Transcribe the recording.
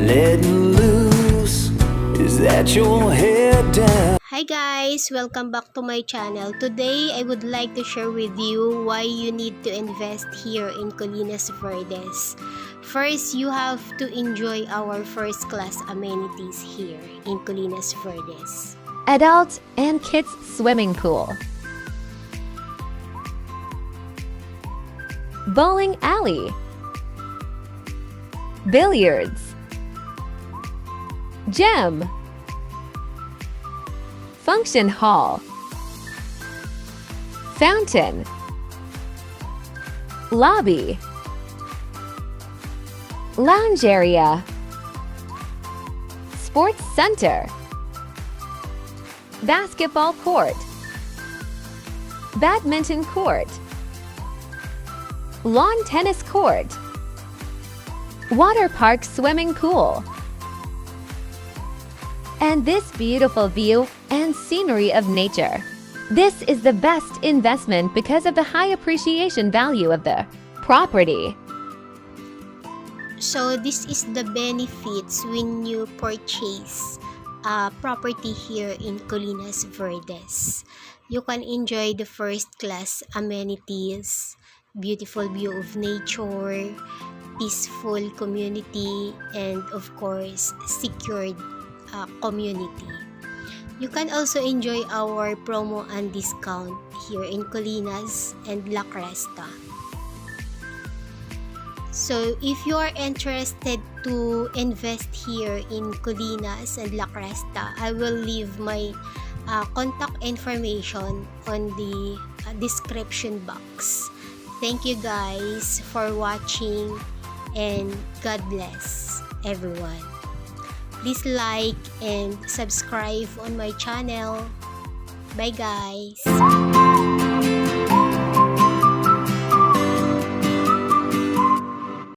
letting loose. Is that your head down? Hi guys! Welcome back to my channel. Today, I would like to share with you why you need to invest here in Colinas Verdes. First, you have to enjoy our first-class amenities here in Colinas Verdes. Adult and kids swimming pool, bowling alley, billiards, gym, function hall, fountain, lobby, lounge area, sports center, basketball court, badminton court, lawn tennis court, water park swimming pool, and this beautiful view and scenery of nature. This is the best investment because of the high appreciation value of the property. So, this is the benefits when you purchase property here in Colinas Verdes. You can enjoy the first-class amenities, beautiful view of nature, peaceful community, and of course, secured community. You can also enjoy our promo and discount here in Colinas and La Cresta. So, if you are interested to invest here in Colinas and La Cresta, I will leave my contact information on the description box. Thank you guys for watching and God bless everyone. Please like and subscribe on my channel. Bye guys!